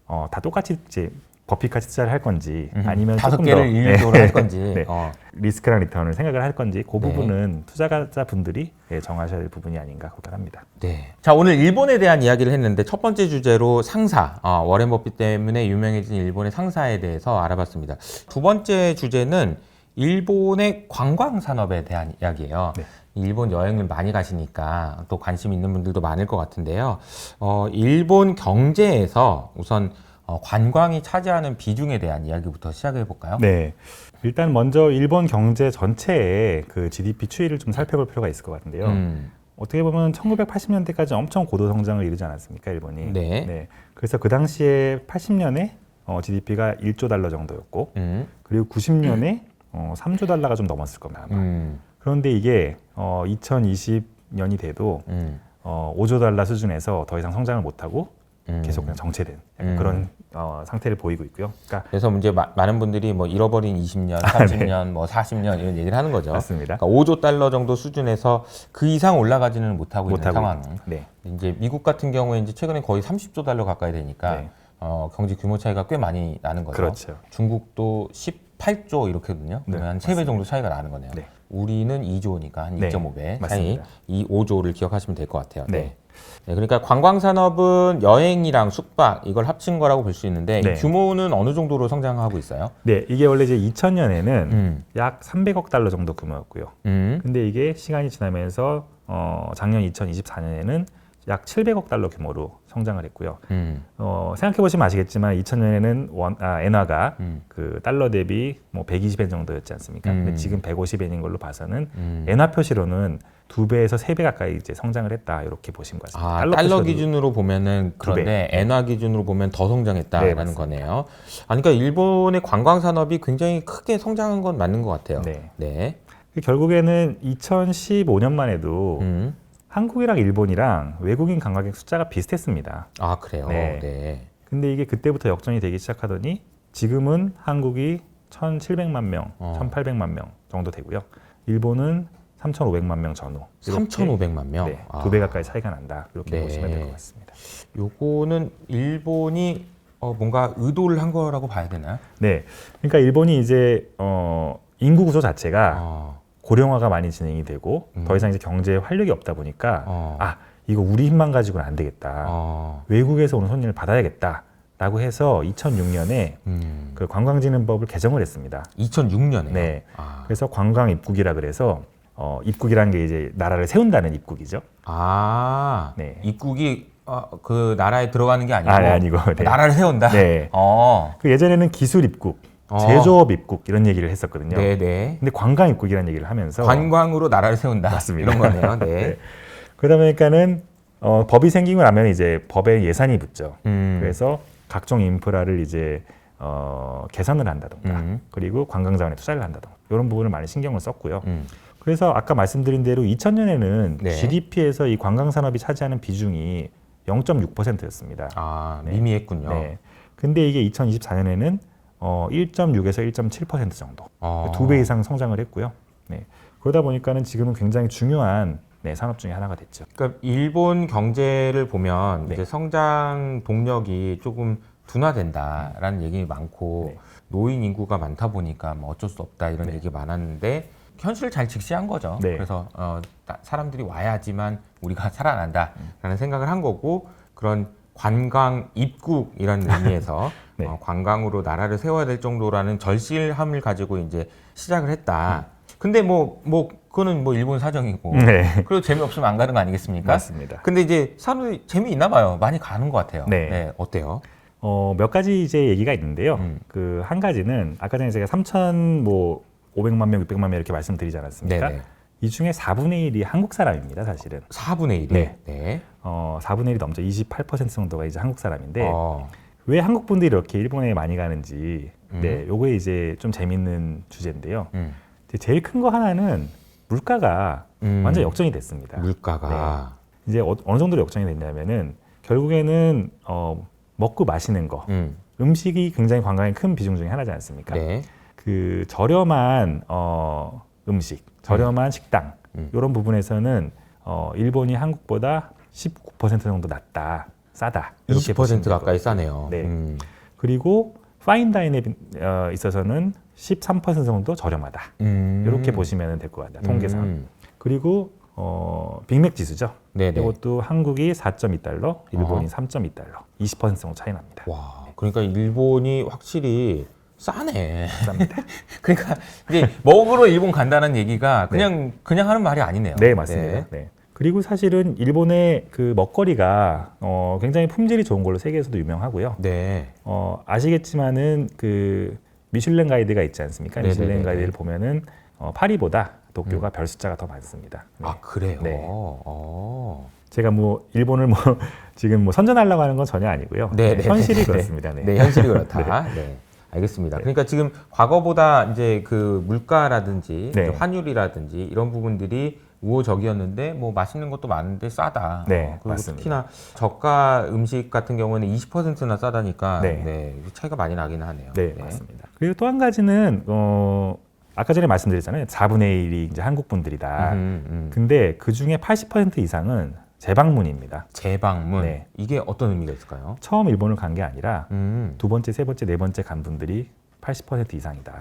다 똑같이 이제 버핏같이 투자를 할 건지 아니면 5개를 일률적으로 할 건지 네. 리스크랑 리턴을 생각을 할 건지 그 부분은 투자자분들이 정하셔야 될 부분이 아닌가 그렇게 합니다. 네. 자, 오늘 일본에 대한 이야기를 했는데 첫 번째 주제로 상사, 워렌 버핏 때문에 유명해진 일본의 상사에 대해서 알아봤습니다. 두 번째 주제는 일본의 관광 산업에 대한 이야기예요. 네. 일본 여행을 많이 가시니까 또 관심 있는 분들도 많을 것 같은데요. 일본 경제에서 우선 관광이 차지하는 비중에 대한 이야기부터 시작해 볼까요? 네. 일단 먼저 일본 경제 전체의 그 GDP 추이를 좀 살펴볼 필요가 있을 것 같은데요. 어떻게 보면 1980년대까지 엄청 고도 성장을 이루지 않았습니까, 일본이? 네. 그래서 그 당시에 80년에 GDP가 1조 달러 정도였고, 그리고 90년에 3조 달러가 좀 넘었을 겁니다. 아마. 그런데 이게 2020년이 돼도 5조 달러 수준에서 더 이상 성장을 못하고 계속 그냥 정체된 그런 상태를 보이고 있고요. 그러니까 그래서 이제 많은 분들이 뭐 잃어버린 20년, 30년, 뭐 40년 이런 얘기를 하는 거죠. 맞습니다. 그러니까 5조 달러 정도 수준에서 그 이상 올라가지는 못하고 있는 상황. 네. 이제 미국 같은 경우에 이제 최근에 거의 30조 달러 가까이 되니까 네. 경제 규모 차이가 꽤 많이 나는 거죠. 그렇죠. 중국도 18조 이렇게거든요. 네, 그러면 한 3배 정도 차이가 나는 거네요. 네. 우리는 2조니까 한 네, 2.5배 차이, 맞습니다. 이 5조를 기억하시면 될 것 같아요. 네. 네, 그러니까 관광 산업은 여행이랑 숙박 이걸 합친 거라고 볼 수 있는데 네. 이 규모는 어느 정도로 성장하고 있어요? 네, 이게 원래 이제 2000년에는 약 300억 달러 정도 규모였고요. 근데 이게 시간이 지나면서 작년 2024년에는 약 700억 달러 규모로 성장을 했고요. 생각해 보시면 아시겠지만 2000년에는 엔화가 그 달러 대비 뭐 120엔 정도였지 않습니까? 근데 지금 150엔인 걸로 봐서는 엔화 표시로는 2배에서 3배 가까이 이제 성장을 했다 이렇게 보시면 것 같습니다. 달러 기준으로 보면은 그런데 엔화 기준으로 보면 더 성장했다라는 네, 거네요. 그러니까 일본의 관광 산업이 굉장히 크게 성장한 건 맞는 것 같아요. 네. 결국에는 2015년만 해도 한국이랑 일본이랑 외국인 관광객 숫자가 비슷했습니다. 아, 그래요? 네. 근데 이게 그때부터 역전이 되기 시작하더니 지금은 한국이 1,700만 명, 1,800만 명 정도 되고요. 일본은 3,500만 명 전후. 3,500만 명? 네, 2배 가까이 차이가 난다. 이렇게 보시면 될 것 같습니다. 요거는 일본이 뭔가 의도를 한 거라고 봐야 되나요? 네. 그러니까 일본이 이제 인구 구조 자체가 고령화가 많이 진행이 되고 더 이상 이제 경제에 활력이 없다 보니까 이거 우리 힘만 가지고는 안 되겠다. 외국에서 오는 손님을 받아야겠다라고 해서 2006년에 그 관광진흥법을 개정을 했습니다. 2006년에. 네. 그래서 관광 입국이라 그래서 입국이라는 게 이제 나라를 세운다는 입국이죠. 네. 입국이 그 나라에 들어가는 게 아니고 아니고 네. 나라를 세운다. 네. 그 예전에는 기술 입국, 제조업 입국 이런 얘기를 했었거든요. 네네. 근데 관광 입국이라는 얘기를 하면서 관광으로 나라를 세운다. 맞습니다. 이런 거네요. 네. 네. 그러다 보니까는 법이 생기고 나면 이제 법에 예산이 붙죠. 그래서 각종 인프라를 이제 개선을 한다던가 그리고 관광 자원에 투자를 한다던가 이런 부분을 많이 신경을 썼고요. 그래서 아까 말씀드린 대로 2000년에는 네. GDP에서 이 관광 산업이 차지하는 비중이 0.6%였습니다. 미미했군요. 네. 근데 이게 2024년에는 1.6에서 1.7% 정도, 2배 이상 성장을 했고요. 네. 그러다 보니까는 지금은 굉장히 중요한 산업 중에 하나가 됐죠. 그러니까 일본 경제를 보면 네. 이제 성장 동력이 조금 둔화된다라는 얘기 많고 네. 노인 인구가 많다 보니까 뭐 어쩔 수 없다 이런 얘기 많았는데 현실을 잘 직시한 거죠. 네. 그래서 사람들이 와야지만 우리가 살아난다라는 생각을 한 거고 그런 관광 입국이라는 의미에서 네. 관광으로 나라를 세워야 될 정도라는 절실함을 가지고 이제 시작을 했다. 근데 뭐 그거는 뭐 일본 사정이고 네. 그리고 재미없으면 안 가는 거 아니겠습니까? 맞습니다. 근데 이제 사람들이 재미있나 봐요. 많이 가는 것 같아요. 네. 어때요? 몇 가지 이제 얘기가 있는데요. 그 한 가지는 아까 전에 제가 3,500만 명, 600만 명 이렇게 말씀드리지 않았습니까? 네네. 이 중에 4분의 1이 한국 사람입니다, 사실은. 4분의 1이? 네. 4분의 1이 넘죠. 28% 정도가 이제 한국 사람인데 왜 한국 분들이 이렇게 일본에 많이 가는지 요거에 이제 좀 재밌는 주제인데요. 이제 제일 큰 거 하나는 물가가 완전 역전이 됐습니다. 물가가 네. 이제 어느 정도로 역전이 됐냐면은 결국에는 먹고 마시는 거, 음식이 굉장히 관광의 큰 비중 중에 하나지 않습니까? 네. 그 저렴한 음식, 저렴한 식당 이런 부분에서는 일본이 한국보다 19% 정도 낮다, 싸다. 이렇게 20% 가까이 싸네요. 네. 그리고 파인다인에 있어서는 13% 정도 저렴하다. 이렇게 보시면 될 것 같아요. 통계상. 그리고 빅맥 지수죠. 네네. 이것도 한국이 4.2달러, 일본이 3.2달러, 20% 정도 차이 납니다. 와, 그러니까 일본이 확실히 싸네. 쌉니다. 그러니까 이제 먹으러 일본 간다는 얘기가 그냥 하는 말이 아니네요. 네, 맞습니다. 네. 그리고 사실은 일본의 그 먹거리가 굉장히 품질이 좋은 걸로 세계에서도 유명하고요. 네. 아시겠지만은 그 미슐랭 가이드가 있지 않습니까? 네네네네. 미슐랭 가이드를 보면은 파리보다 도쿄가 별 숫자가 더 많습니다. 네. 아, 그래요? 네. 어. 제가 뭐 일본을 뭐 지금 뭐 선전하려고 하는 건 전혀 아니고요. 네, 현실이 네, 그렇습니다. 네. 네, 현실이 그렇다. 네. 알겠습니다. 그러니까 지금 과거보다 이제 그 물가라든지 네. 환율이라든지 이런 부분들이 우호적이었는데 뭐 맛있는 것도 많은데 싸다. 네, 그리고 맞습니다. 특히나 저가 음식 같은 경우는 20%나 싸다니까 네. 차이가 많이 나긴 하네요. 네, 맞습니다. 그리고 또 한 가지는 아까 전에 말씀드렸잖아요. 4분의 1이 이제 한국 분들이다. 근데 그 중에 80% 이상은 재방문입니다. 재방문. 네. 이게 어떤 의미가 있을까요? 처음 일본을 간 게 아니라 두 번째, 세 번째, 네 번째 간 분들이 80% 이상이다.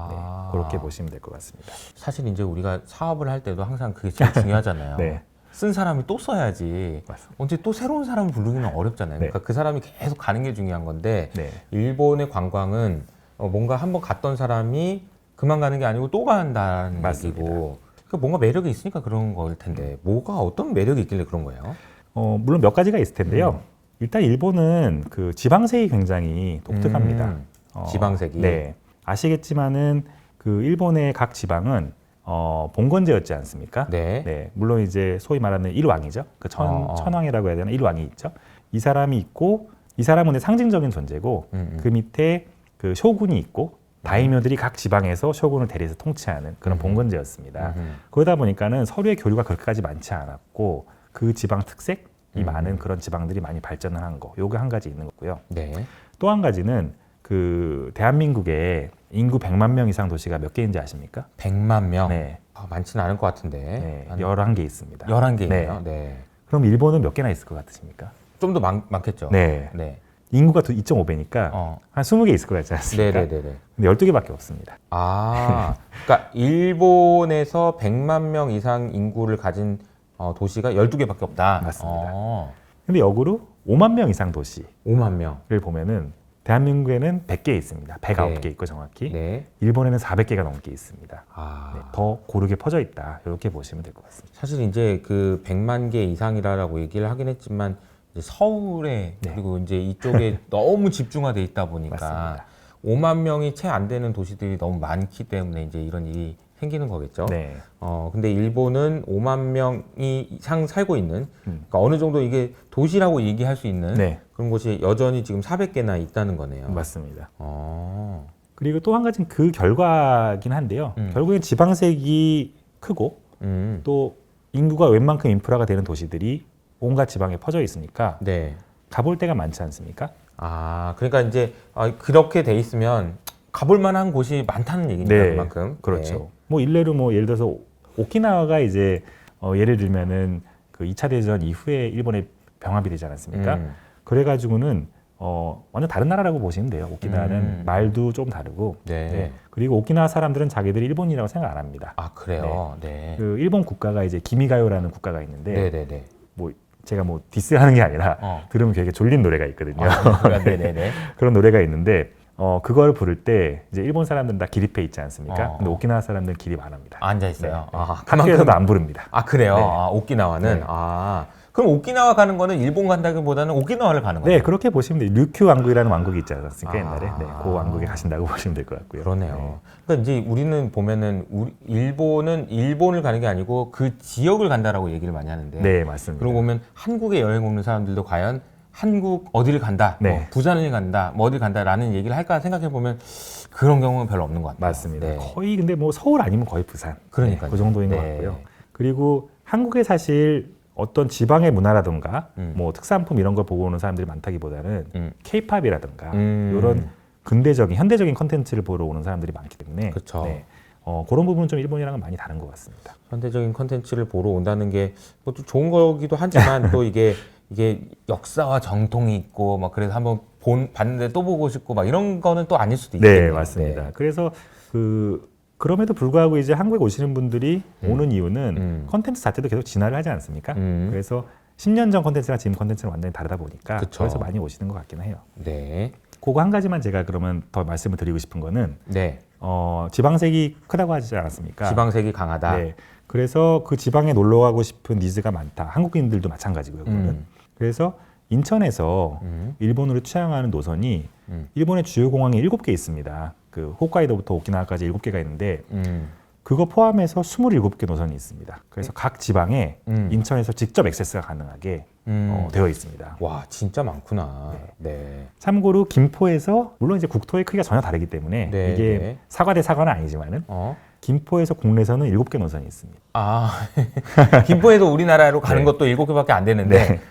네, 그렇게 보시면 될 것 같습니다. 사실 이제 우리가 사업을 할 때도 항상 그게 제일 중요하잖아요. 네. 쓴 사람이 또 써야지. 맞습니다. 언제 또 새로운 사람을 부르기는 어렵잖아요. 네. 그러니까 그 사람이 계속 가는 게 중요한 건데 네. 일본의 관광은 뭔가 한번 갔던 사람이 그만 가는 게 아니고 또 간다는 맞습니다. 얘기고 그러니까 뭔가 매력이 있으니까 그런 거일 텐데 뭐가 어떤 매력이 있길래 그런 거예요? 물론 몇 가지가 있을 텐데요. 일단 일본은 그 지방색이 굉장히 독특합니다. 지방색이. 네. 아시겠지만은 그 일본의 각 지방은 봉건제였지 않습니까? 네. 물론 이제 소위 말하는 일왕이죠. 그 천황이라고 해야 되나? 일왕이 있죠. 이 사람이 있고 이 사람은 상징적인 존재고 그 밑에 그 쇼군이 있고 다이묘들이 각 지방에서 쇼군을 대리해서 통치하는 그런 봉건제였습니다. 그러다 보니까는 서류의 교류가 그렇게까지 많지 않았고 그 지방 특색이 많은 그런 지방들이 많이 발전을 한 거. 요게 한 가지 있는 거고요. 네. 또 한 가지는 그 대한민국에 인구 100만 명 이상 도시가 몇 개인지 아십니까? 100만 명? 네. 많지는 않을 것 같은데. 네. 11개 있습니다. 11개예요? 네. 그럼 일본은 몇 개나 있을 것 같으십니까? 좀 더 많겠죠? 네. 인구가 2.5배니까 한 20개 있을 것 같지 않습니까? 네네네. 근데 12개밖에 없습니다. 그러니까 일본에서 100만 명 이상 인구를 가진 도시가 12개밖에 없다. 맞습니다. 근데 역으로 5만 명 이상 도시를 5만 명. 보면은 대한민국에는 100개 있습니다. 109개 네. 있고 정확히. 네. 일본에는 400개가 넘게 있습니다. 아. 더 고르게 퍼져 있다. 이렇게 보시면 될 것 같습니다. 사실 이제 그 100만 개 이상이라고 얘기를 하긴 했지만 이제 서울에 네. 그리고 이제 이쪽에 너무 집중화돼 있다 보니까 맞습니다. 5만 명이 채 안 되는 도시들이 너무 많기 때문에 이제 이런 일이 생기는 거겠죠. 네. 근데 일본은 5만 명이 이상 살고 있는 그러니까 어느 정도 이게 도시라고 얘기할 수 있는 네. 그런 곳이 여전히 지금 400개나 있다는 거네요. 맞습니다. 어. 그리고 또 한 가지는 그 결과긴 한데요. 결국엔 지방색이 크고 또 인구가 웬만큼 인프라가 되는 도시들이 온갖 지방에 퍼져 있으니까 네. 가볼 데가 많지 않습니까? 그러니까 이제 그렇게 돼 있으면 가볼 만한 곳이 많다는 얘기니까 네, 그만큼. 그렇죠. 네. 뭐 일례로 뭐 예를 들어서 오키나와가 이제 예를 들면은 그 2차 대전 이후에 일본에 병합이 되지 않았습니까? 그래가지고는 완전 다른 나라라고 보시면 돼요. 오키나와는 말도 좀 다르고, 네. 그리고 오키나와 사람들은 자기들이 일본이라고 생각 안 합니다. 그래요. 네. 그 일본 국가가 이제 기미가요라는 국가가 있는데, 네네네. 뭐 제가 뭐 디스하는 게 아니라 들으면 되게 졸린 노래가 있거든요. 네네네. 그런 노래가 있는데. 그걸 부를 때 이제 일본 사람들은 다 기립해 있지 않습니까? 근데 오키나와 사람들은 기립 안 합니다. 앉아 있어요. 네. 학교에서도 안 부릅니다. 그래요. 네. 오키나와는. 네. 그럼 오키나와 가는 거는 일본 간다기보다는 오키나와를 가는 거예요. 네, 그렇게 보시면 돼요. 류큐 왕국이라는 왕국이 있지 않았습니까? 옛날에. 네, 그 왕국에 아. 가신다고 보시면 될 것 같고요. 그러네요. 그러니까 이제 우리는 보면은 일본은 일본을 가는 게 아니고 그 지역을 간다라고 얘기를 많이 하는데. 네, 맞습니다. 그러고 보면 한국에 여행 오는 사람들도 과연 한국 어디를 간다, 네. 뭐 부산을 간다, 뭐 어딜 간다라는 얘기를 할까 생각해 보면 그런 경우는 별로 없는 것 같아요. 맞습니다. 네. 거의 근데 뭐 서울 아니면 거의 부산. 그러니까요. 네, 그 정도인 것 네. 같고요. 그리고 한국에 사실 어떤 지방의 문화라든가 뭐 특산품 이런 걸 보고 오는 사람들이 많다기보다는 케이팝이라든가 이런 근대적인 현대적인 컨텐츠를 보러 오는 사람들이 많기 때문에 그렇죠. 네. 그런 부분은 좀 일본이랑은 많이 다른 것 같습니다. 현대적인 컨텐츠를 보러 온다는 게 뭐 또 좋은 거기도 하지만 또 이게 역사와 정통이 있고 막 그래서 한번 봤는데 또 보고 싶고 막 이런 거는 또 아닐 수도 있겠네요. 네, 맞습니다. 그래서 그럼에도 불구하고 이제 한국에 오시는 분들이 오는 이유는 컨텐츠 자체도 계속 진화를 하지 않습니까? 그래서 10년 전 컨텐츠랑 지금 컨텐츠는 완전히 다르다 보니까 그쵸. 그래서 많이 오시는 것 같긴 해요. 네. 그거 한 가지만 제가 그러면 더 말씀을 드리고 싶은 거는 네. 지방색이 크다고 하지 않았습니까? 지방색이 강하다. 네. 그래서 그 지방에 놀러 가고 싶은 니즈가 많다. 한국인들도 마찬가지고요. 그거는. 그래서 인천에서 일본으로 취항하는 노선이 일본의 주요 공항이 7개 있습니다. 그 홋카이도부터 오키나와까지 7개가 있는데 그거 포함해서 27개 노선이 있습니다. 그래서 각 지방에 인천에서 직접 액세스가 가능하게 되어 있습니다. 와, 진짜 많구나. 네. 참고로 김포에서 물론 이제 국토의 크기가 전혀 다르기 때문에 네, 이게 네. 사과 대 사과는 아니지만은 김포에서 국내선은 7개 노선이 있습니다. 김포에서 우리나라로 가는 네. 것도 7개밖에 안 되는데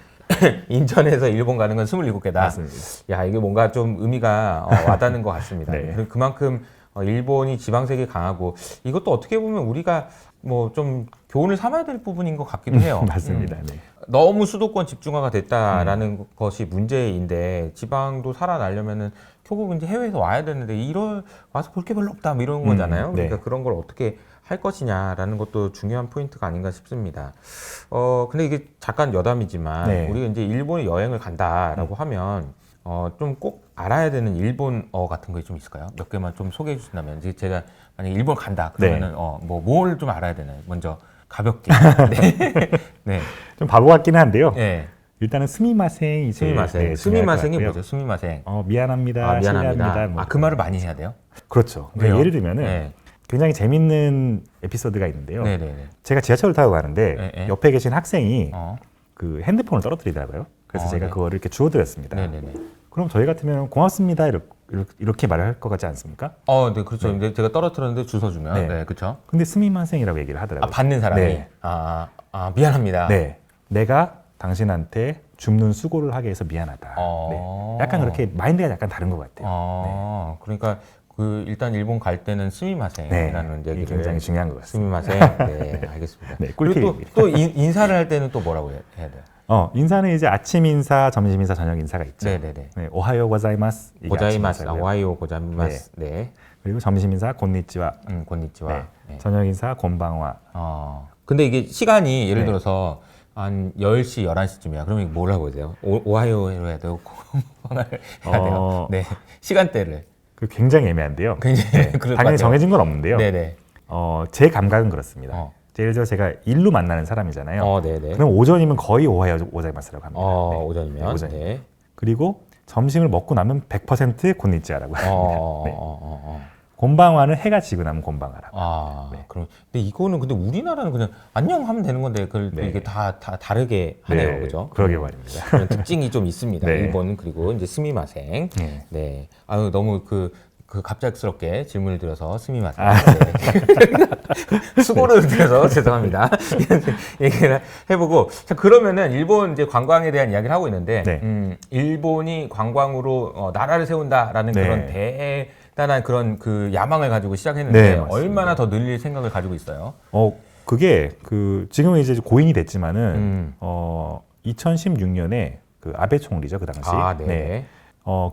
인천에서 일본 가는 건 27개다. 맞습니다. 야, 이게 뭔가 좀 의미가 와닿는 것 같습니다. 네. 그만큼 일본이 지방색이 강하고 이것도 어떻게 보면 우리가 뭐 좀 교훈을 삼아야 될 부분인 것 같기도 해요. 맞습니다. 네. 너무 수도권 집중화가 됐다라는 것이 문제인데 지방도 살아나려면은 결국 이제 해외에서 와야 되는데 와서 볼 게 별로 없다 뭐 이런 거잖아요. 네. 그러니까 그런 걸 어떻게 할 것이냐라는 것도 중요한 포인트가 아닌가 싶습니다. 근데 이게 잠깐 여담이지만 네. 우리가 이제 일본에 여행을 간다라고 하면 좀 꼭 알아야 되는 일본어 같은 거 좀 있을까요? 몇 개만 좀 소개해 주신다면. 이제 제가 만약에 일본 간다 그러면은 뭘 좀 알아야 되나요? 먼저 가볍게. 네. 네. 좀 바보 같기는 한데요. 네. 일단은 스미마생 이제 스미마생. 네, 스미마생이 뭐죠? 스미마생. 미안합니다. 실례합니다. 뭐 그 말을 많이 해야 돼요? 그렇죠. 왜요? 예를 들면은 네. 굉장히 재밌는 에피소드가 있는데요. 네네네. 제가 지하철을 타고 가는데 네. 옆에 계신 학생이 어. 그 핸드폰을 떨어뜨리더라고요. 그래서 제가 네. 그거를 이렇게 주워드렸습니다. 네네네. 그럼 저희 같으면 고맙습니다 이렇게 말을 할 것 같지 않습니까? 네, 그렇죠. 이제 제가 떨어뜨렸는데 주워주면. 네. 네, 그렇죠. 근데 스미마생이라고 얘기를 하더라고요. 받는 사람이. 네. 미안합니다. 네, 내가 당신한테 줍는 수고를 하게 해서 미안하다. 어. 네. 약간 그렇게 마인드가 약간 다른 것 같아요. 그러니까 일단 일본 갈 때는 스미마생이라는 이게 얘기를 굉장히 중요한 것 같습니다. 스미마생. 네, 알겠습니다. 네, 그리고 꿀팁입니다. 또 인사를 할 때는 또 뭐라고 해야 돼요? 인사는 이제 아침 인사, 점심 인사, 저녁 인사가 있죠. 네네네. 네, 오하요 고자이마스. 이게 고자이마스, 아침 인사고요. 와이오 고자이마스. 네. 그리고 점심 인사 곤니치와. 곤니치와. 네. 네. 저녁 인사 곤방와. 근데 이게 시간이 예를 네. 들어서 한 10시, 11시쯤이야. 그러면 이거 뭐라고 해야 돼요? 오하요로 해야 돼요? 곤방을 해야 돼요? 네. 시간대를. 그 굉장히 애매한데요. 굉장히 네, 그럴 것 당연히 같아요. 정해진 건 없는데요. 네네. 제 감각은 그렇습니다. 어. 예를 들어 제가 일로 만나는 사람이잖아요. 네네. 그럼 오전이면 거의 오하요 고자이마스라고 합니다. 오전이면. 네, 오전이면. 네. 그리고 점심을 먹고 나면 100% 곤니치와라고 합니다. 네. 어. 곤방와는 해가 지고 나면 곤방와라고. 네. 그럼 근데 이거는 근데 우리나라는 그냥 안녕 하면 되는 건데 네. 이게 다 다르게 하네요, 네, 그죠? 그러게 말입니다. 그런 특징이 좀 있습니다. 네. 일본 그리고 이제 스미마생. 네. 네. 너무 그 갑작스럽게 질문을 드려서 스미마생. 네. 수고를 드려서 죄송합니다. 이런 얘기를 해보고 자 그러면은 일본 이제 관광에 대한 이야기를 하고 있는데 네. 일본이 관광으로 나라를 세운다라는 네. 그런 대단한 그런 그 야망을 가지고 시작했는데 네, 맞습니다. 얼마나 더 늘릴 생각을 가지고 있어요? 그게 지금은 이제 고인이 됐지만은 2016년에 그 아베 총리죠 그 당시. 네.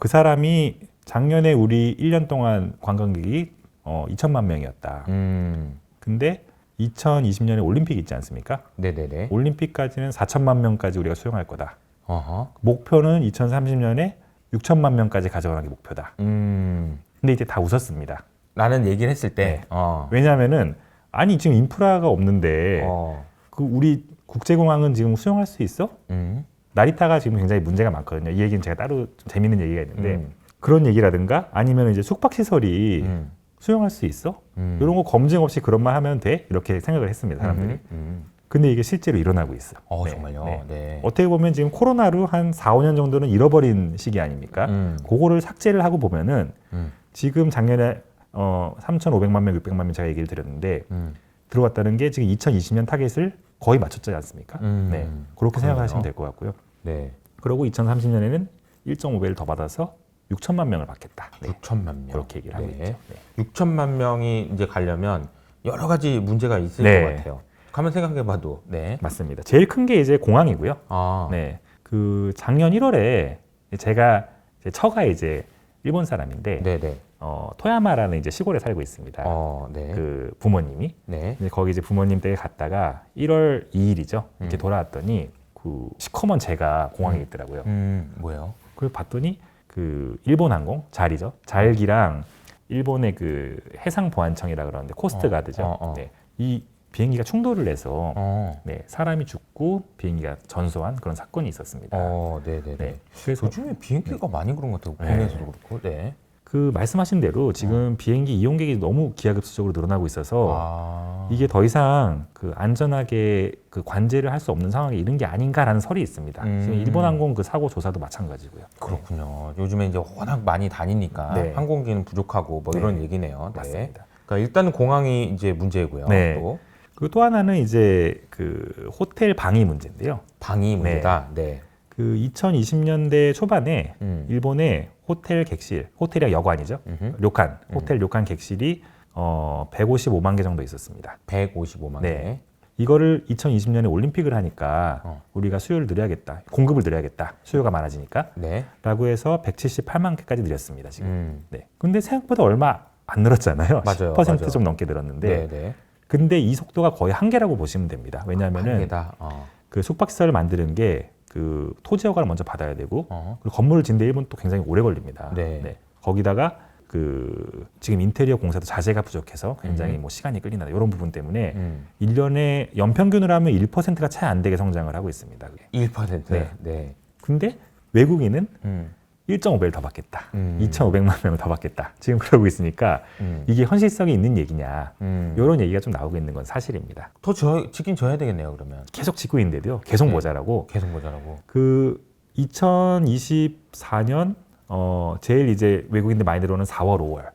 그 사람이 작년에 우리 1년 동안 관광객이 2천만 명이었다. 근데 2020년에 올림픽 있지 않습니까? 네네네. 올림픽까지는 4천만 명까지 우리가 수용할 거다. 어허. 목표는 2030년에 6천만 명까지 가져가는 게 목표다. 음. 근데 이제 다 웃었습니다. 라는 얘기를 했을 때, 왜냐하면은 아니 지금 인프라가 없는데 그 우리 국제공항은 지금 수용할 수 있어? 나리타가 지금 굉장히 문제가 많거든요. 이 얘기는 제가 따로 좀 재밌는 얘기가 있는데 그런 얘기라든가 아니면 이제 숙박시설이 수용할 수 있어? 이런 거 검증 없이 그런 말 하면 돼? 이렇게 생각을 했습니다, 사람들이. 근데 이게 실제로 일어나고 있어. 네, 정말요? 네. 네. 어떻게 보면 지금 코로나로 한 4, 5년 정도는 잃어버린 시기 아닙니까? 그거를 삭제를 하고 보면은 지금 작년에 3,500만 명, 600만 명 제가 얘기를 드렸는데 들어왔다는 게 지금 2020년 타겟을 거의 맞췄지 않습니까? 네, 그렇게 생각하시면 될 것 같고요. 네. 그리고 2030년에는 1.5배를 더 받아서 6천만 명을 받겠다. 네. 6천만 명. 그렇게 얘기를 하고 네. 있죠. 네. 6천만 명이 이제 가려면 여러 가지 문제가 있을 네. 것 같아요. 가만 생각해봐도. 네. 맞습니다. 제일 큰 게 이제 공항이고요. 아. 네, 그 작년 1월에 제가 처가 이제 일본 사람인데 네네. 토야마라는 이제 시골에 살고 있습니다. 네. 그 부모님이. 네. 근데 거기 이제 부모님 댁에 갔다가 1월 2일이죠. 이렇게 돌아왔더니 그 시커먼 재가 공항에 있더라고요. 뭐예요? 그걸 봤더니 그 일본 항공 잘이죠. 잘기랑 일본의 그 해상보안청이라 그러는데 코스트가드죠. 네, 이 비행기가 충돌을 해서 네, 사람이 죽고 비행기가 전소한 그런 사건이 있었습니다. 네네네. 네, 그래서 요즘에 비행기가 많이 그런 것 같아요. 네. 국내에서도 그렇고. 네. 그 말씀하신 대로 지금 비행기 이용객이 너무 기하급수적으로 늘어나고 있어서 이게 더 이상 그 안전하게 그 관제를 할 수 없는 상황에 이른 게 아닌가라는 설이 있습니다. 지금 일본 항공 그 사고 조사도 마찬가지고요. 그렇군요. 요즘에 이제 워낙 많이 다니니까 네. 항공기는 부족하고 뭐 이런 네. 얘기네요. 네. 맞습니다. 그러니까 일단은 공항이 이제 문제고요. 네. 또 그리고 또 하나는 이제 그 호텔 방위 문제인데요. 방이 문제다. 네. 그 2020년대 초반에 일본의 호텔 객실, 호텔이랑 여관이죠. 료칸, 호텔 료칸 객실이 155만 개 정도 있었습니다. 155만 개. 네. 이거를 2020년에 올림픽을 하니까 우리가 수요를 늘려야겠다. 공급을 늘려야겠다. 수요가 많아지니까. 네. 라고 해서 178만 개까지 늘렸습니다, 지금. 네. 근데 생각보다 얼마 안 늘었잖아요. 맞아요, 10% 맞아요. 좀 넘게 늘었는데. 네, 네. 근데 이 속도가 거의 한계라고 보시면 됩니다. 왜냐하면은 한계다. 그 숙박시설을 만드는 게 그 토지 허가를 먼저 받아야 되고 어. 그리고 건물을 짓는데 일본 또 굉장히 오래 걸립니다. 네. 거기다가 그 지금 인테리어 공사도 자재가 부족해서 굉장히 뭐 시간이 끌린다 이런 부분 때문에 1년에 연평균으로 하면 1%가 채 안 되게 성장을 하고 있습니다. 그게. 1%. 네. 네. 근데 외국인은 음. 1.5배를 더 받겠다. 2,500만 명을 더 받겠다. 지금 그러고 있으니까 이게 현실성이 있는 얘기냐. 이런 얘기가 좀 나오고 있는 건 사실입니다. 더 짓긴 져야 되겠네요, 그러면. 계속 짓고 있는데도요. 계속 네. 모자라고. 계속 모자라고. 그 2024년 제일 이제 외국인들 많이 들어오는 4월, 5월.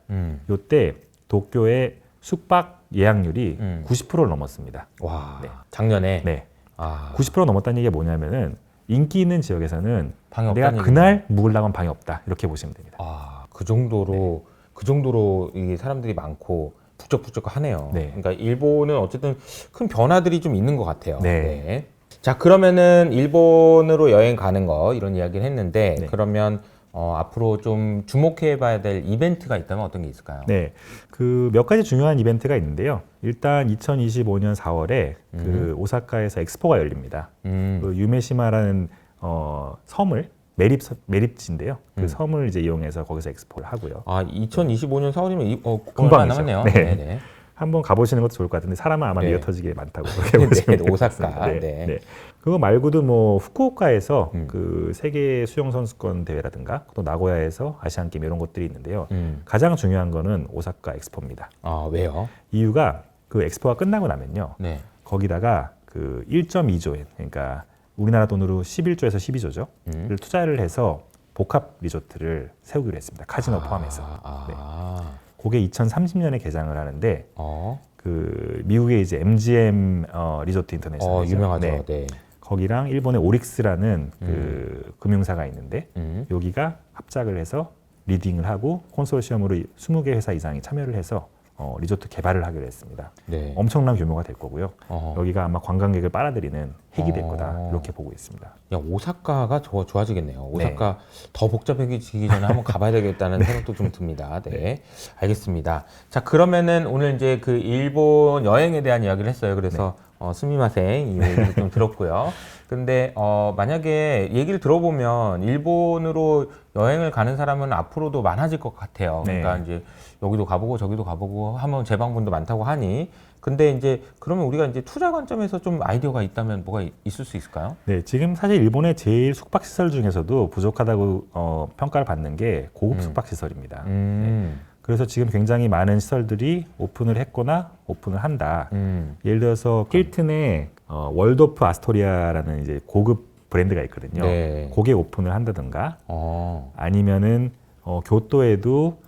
요때 도쿄의 숙박 예약률이 90%를 넘었습니다. 와. 네. 작년에. 네. 아. 90% 넘었다는 얘기가 뭐냐면은 인기 있는 지역에서는 방이 내가 없다는 그날 묵으려고 하면 방이 없다. 이렇게 보시면 됩니다. 아, 그 정도로 이 사람들이 많고 북적북적하네요. 네. 그러니까 일본은 어쨌든 큰 변화들이 좀 있는 것 같아요. 네. 자, 그러면은 일본으로 여행 가는 거 이런 이야기를 했는데 네. 그러면 앞으로 좀 주목해봐야 될 이벤트가 있다면 어떤 게 있을까요? 네, 그 몇 가지 중요한 이벤트가 있는데요. 일단 2025년 4월에 그 오사카에서 엑스포가 열립니다. 그 유메시마라는 섬을 매립지인데요. 그 섬을 이제 이용해서 거기서 엑스포를 하고요. 아, 2025년 4월이면 금방 얼마 남았네요. 네. 네네. 한번 가보시는 것도 좋을 것 같은데 사람은 아마 네. 미어 터지게 많다고 그렇게 보시면 네, 될것 오사카. 같습니다. 네. 네. 네. 그거 말고도 뭐 후쿠오카에서 그 세계 수영 선수권 대회라든가 또 나고야에서 아시안 게임 이런 것들이 있는데요. 가장 중요한 거는 오사카 엑스포입니다. 아, 왜요? 이유가 그 엑스포가 끝나고 나면요. 네. 거기다가 그 1.2조엔 그러니까 우리나라 돈으로 11조에서 12조죠. 를 투자를 해서 복합 리조트를 세우기로 했습니다. 카지노 포함해서. 네. 그게 2030년에 개장을 하는데 그 미국의 이제 MGM 리조트 인터내셔널 유명하죠. 네. 네. 거기랑 일본의 오릭스라는 그 금융사가 있는데 여기가 합작을 해서 리딩을 하고 콘소시엄으로 20개 회사 이상이 참여를 해서 리조트 개발을 하기로 했습니다. 네. 엄청난 규모가 될 거고요. 여기가 아마 관광객을 빨아들이는 핵이 될 거다 이렇게 보고 있습니다. 야, 오사카가 좋아지겠네요. 오사카 더 복잡해지기 전에 한번 가봐야 되겠다는 생각도 좀 듭니다. 네. 알겠습니다. 자, 그러면은 오늘 이제 그 일본 여행에 대한 이야기를 했어요. 그래서 스미마생 이 얘기를 좀 들었고요. 근데 만약에 얘기를 들어보면 일본으로 여행을 가는 사람은 앞으로도 많아질 것 같아요. 그러니까 이제 여기도 가보고 저기도 가보고 하면 재방문도 많다고 하니. 근데 이제 그러면 우리가 이제 투자 관점에서 좀 아이디어가 있다면 뭐가 있을 수 있을까요? 네, 지금 사실 일본의 제일 숙박 시설 중에서도 부족하다고 평가를 받는 게 고급 숙박 시설입니다. 네. 그래서 지금 굉장히 많은 시설들이 오픈을 했거나 오픈을 한다. 예를 들어서 힐튼의 월드오프 아스토리아라는 이제 고급 브랜드가 있거든요. 네. 그게 오픈을 한다든가 아니면은 교토에도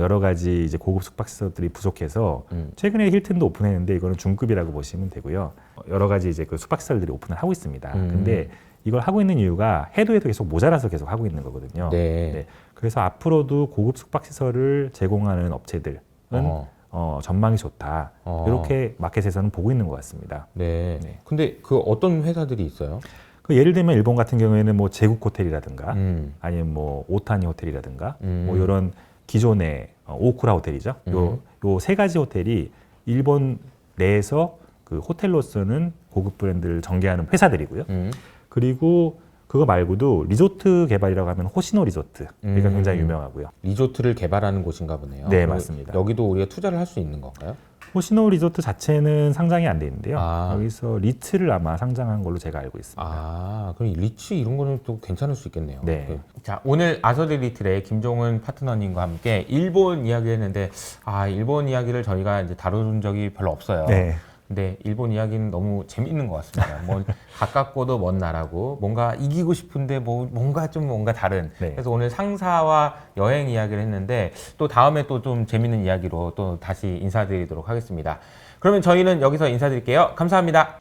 여러 가지 이제 고급 숙박시설들이 부족해서 최근에 힐튼도 오픈했는데 이거는 중급이라고 보시면 되고요. 여러 가지 이제 그 숙박시설들이 오픈을 하고 있습니다. 근데 이걸 하고 있는 이유가 해도 계속 모자라서 계속 하고 있는 거거든요. 네. 네. 그래서 앞으로도 고급 숙박시설을 제공하는 업체들은 전망이 좋다. 이렇게 마켓에서는 보고 있는 것 같습니다. 네. 네. 근데 그 어떤 회사들이 있어요? 그 예를 들면 일본 같은 경우에는 뭐 제국 호텔이라든가 아니면 뭐 오타니 호텔이라든가 뭐 이런 기존의 오쿠라 호텔이죠. 요 세 가지 호텔이 일본 내에서 그 호텔로서는 고급 브랜드를 전개하는 회사들이고요. 그리고 그거 말고도 리조트 개발이라고 하면 호시노 리조트 여기가 굉장히 유명하고요. 리조트를 개발하는 곳인가 보네요. 네, 맞습니다. 여기도 우리가 투자를 할 수 있는 건가요? 호시노 리조트 자체는 상장이 안 돼 있는데요. 여기서 리츠를 아마 상장한 걸로 제가 알고 있습니다. 아, 그럼 이 리츠 이런 거는 또 괜찮을 수 있겠네요. 네. 자, 오늘 아서리 리틀의 김종은 파트너님과 함께 일본 이야기했는데, 일본 이야기를 저희가 이제 다룬 적이 별로 없어요. 네. 근데 일본 이야기는 너무 재밌는 것 같습니다. 뭐 가깝고도 먼 나라고 뭔가 이기고 싶은데 뭔가 다른. 네. 그래서 오늘 상사와 여행 이야기를 했는데 또 다음에 또 좀 재밌는 이야기로 또 다시 인사드리도록 하겠습니다. 그러면 저희는 여기서 인사드릴게요. 감사합니다.